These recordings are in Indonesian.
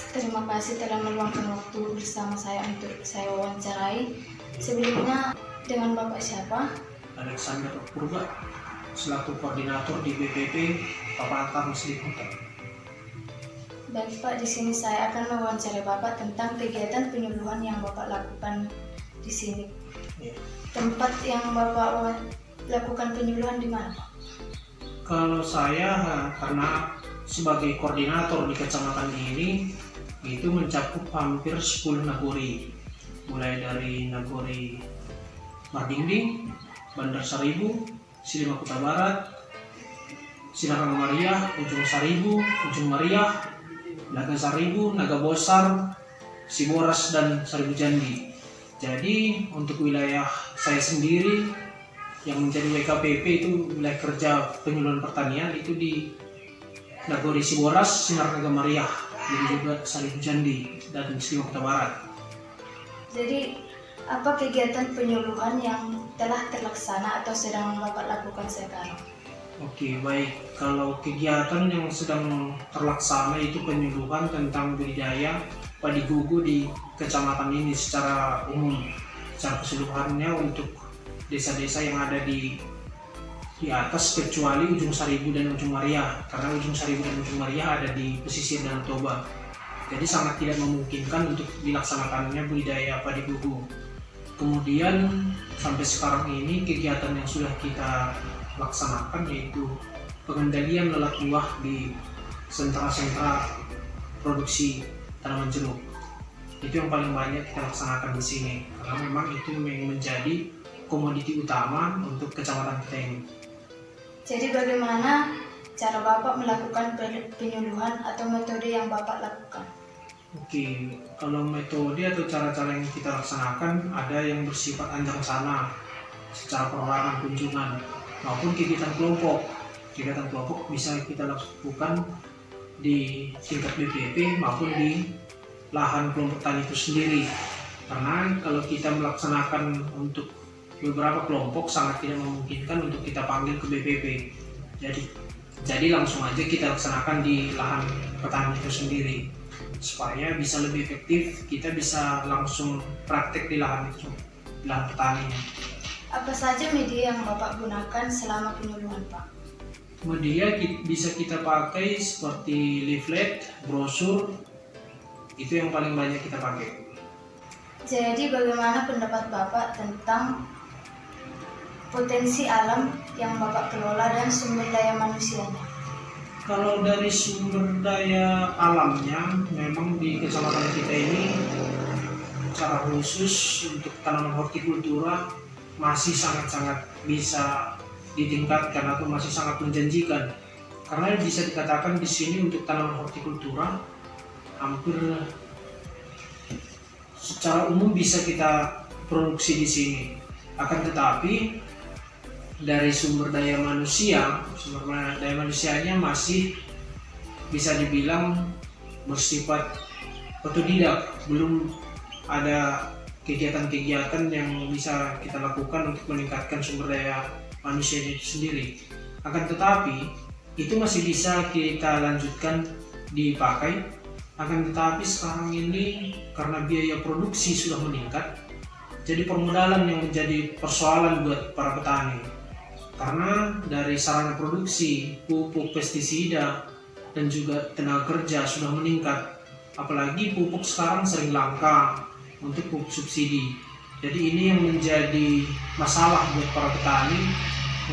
Terima kasih telah meluangkan waktu bersama saya untuk saya wawancarai. Sebelumnya, dengan Bapak siapa? Alexander Purba, selaku koordinator di BPP Papaatan Muslim Kota. Baik Pak, di sini saya akan mewawancarai Bapak tentang kegiatan penyuluhan yang Bapak lakukan di sini. Ya. Tempat yang Bapak lakukan penyuluhan di mana, Pak? Kalau saya karena sebagai koordinator di kecamatan ini itu mencakup hampir 10 nagori, mulai dari nagori Mardingding, Bandar Saribu, Silima Kota Barat, Sinarang Mariah, Ujung Saribu, Ujung Mariah, Naga Saribu, Naga Bosar, Siboras, dan Saribu Jandi. Jadi untuk wilayah saya sendiri yang menjadi WKPP itu wilayah kerja penyuluhan pertanian itu di Nagori Siboras, Sinar Naga Mariah, dan juga Saribu Jandi dan Silima Kota Barat. Jadi, apa kegiatan penyuluhan yang telah terlaksana atau sedang Bapak lakukan sekarang? Oke, baik. Kalau kegiatan yang sedang terlaksana itu penyuluhan tentang budidaya padi gugu di kecamatan ini secara umum, secara keseluruhannya untuk desa-desa yang ada di atas kecuali Ujung Saribu dan Ujung Mariah, karena Ujung Saribu dan Ujung Mariah ada di pesisir Danau Toba. Jadi sangat tidak memungkinkan untuk dilaksanakannya budidaya padi gugu. Kemudian sampai sekarang ini kegiatan yang sudah kita laksanakan yaitu pengendalian lalat buah di sentra-sentra produksi tanaman jeruk. Itu yang paling banyak kita laksanakan di sini karena memang itu yang menjadi komoditi utama untuk kecamatan kita ini. Jadi bagaimana cara Bapak melakukan penyuluhan atau metode yang Bapak lakukan? Oke, kalau metode atau cara-cara yang kita laksanakan ada yang bersifat anjang sana secara perorangan kunjungan maupun kegiatan kelompok. Kegiatan kelompok bisa kita lakukan di tingkat BPP maupun di lahan kelompok tani itu sendiri. Karena kalau kita melaksanakan untuk beberapa kelompok sangat tidak memungkinkan untuk kita panggil ke BPP. Jadi langsung aja kita laksanakan di lahan petani itu sendiri. Supaya bisa lebih efektif, kita bisa langsung praktek di lahan itu, di lahan petaninya. Apa saja media yang Bapak gunakan selama penyuluhan, Pak? Media bisa kita pakai seperti leaflet, brosur, itu yang paling banyak kita pakai. Jadi bagaimana pendapat Bapak tentang potensi alam yang Bapak kelola dan sumber daya manusianya? Kalau dari sumber daya alamnya, memang di kecamatan kita ini secara khusus untuk tanaman hortikultura masih sangat-sangat bisa ditingkatkan atau masih sangat menjanjikan. Karena bisa dikatakan di sini untuk tanaman hortikultura hampir secara umum bisa kita produksi di sini. Akan tetapi dari sumber daya manusianya masih bisa dibilang bersifat otodidak, belum ada kegiatan-kegiatan yang bisa kita lakukan untuk meningkatkan sumber daya manusia itu sendiri. Akan tetapi itu masih bisa kita lanjutkan dipakai. Akan tetapi sekarang ini karena biaya produksi sudah meningkat, jadi permodalan yang menjadi persoalan buat para petani. Karena dari sarana produksi, pupuk, pestisida, dan juga tenaga kerja sudah meningkat. Apalagi pupuk sekarang sering langka untuk pupuk subsidi. Jadi ini yang menjadi masalah buat para petani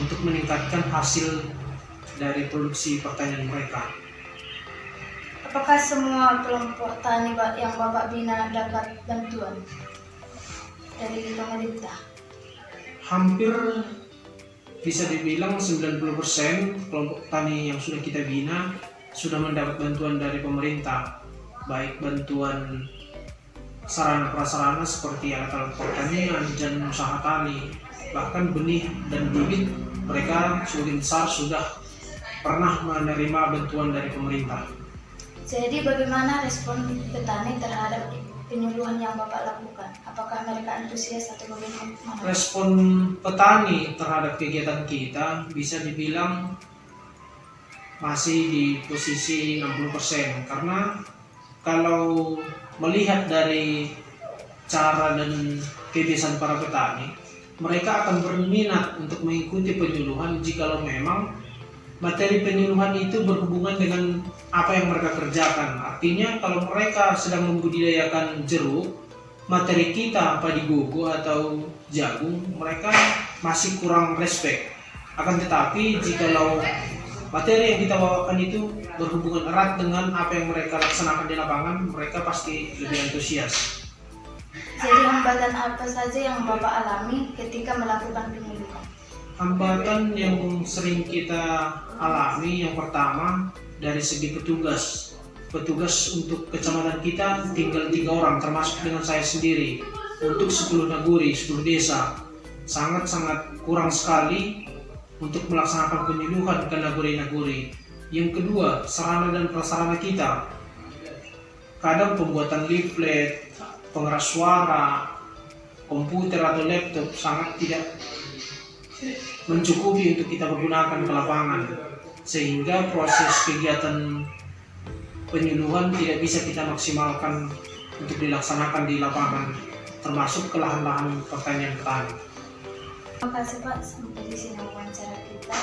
untuk meningkatkan hasil dari produksi pertanian mereka. Apakah semua kelompok tani yang Bapak bina dapat bantuan dari pemerintah? Hampir bisa dibilang 90% kelompok tani yang sudah kita bina sudah mendapat bantuan dari pemerintah, baik bantuan sarana prasarana seperti alat-alat pertanian dan usaha tani, bahkan benih dan bibit mereka sebagian besar sudah pernah menerima bantuan dari pemerintah. Jadi bagaimana respon petani terhadap penyuluhan yang Bapak lakukan? Apakah mereka antusias atau bagaimana? Respon petani terhadap kegiatan kita bisa dibilang masih di posisi 60%, karena kalau melihat dari cara dan kebiasaan para petani, mereka akan berminat untuk mengikuti penyuluhan jikalau memang materi penyuluhan itu berhubungan dengan apa yang mereka kerjakan. Artinya kalau mereka sedang membudidayakan jeruk, materi kita padi gogo atau jagung, mereka masih kurang respect. Akan tetapi jikalau materi yang kita bawakan itu berhubungan erat dengan apa yang mereka laksanakan di lapangan, mereka pasti lebih antusias. Jadi hambatan apa saja yang Bapak alami ketika melakukan penyuluhan? Hambatan yang sering kita alami yang pertama dari segi petugas. Petugas untuk kecamatan kita tinggal 3 orang termasuk dengan saya sendiri untuk 10 naguri, 10 desa. Sangat-sangat kurang sekali untuk melaksanakan penyuluhan ke naguri-naguri. Yang kedua, sarana dan prasarana kita. Kadang pembuatan leaflet, pengeras suara, komputer atau laptop sangat tidak mencukupi untuk kita pergunakan ke lapangan, sehingga proses kegiatan penyuluhan tidak bisa kita maksimalkan untuk dilaksanakan di lapangan, termasuk ke lahan-lahan pertanian petani. Terima kasih Pak, sampai di sini wawancara kita.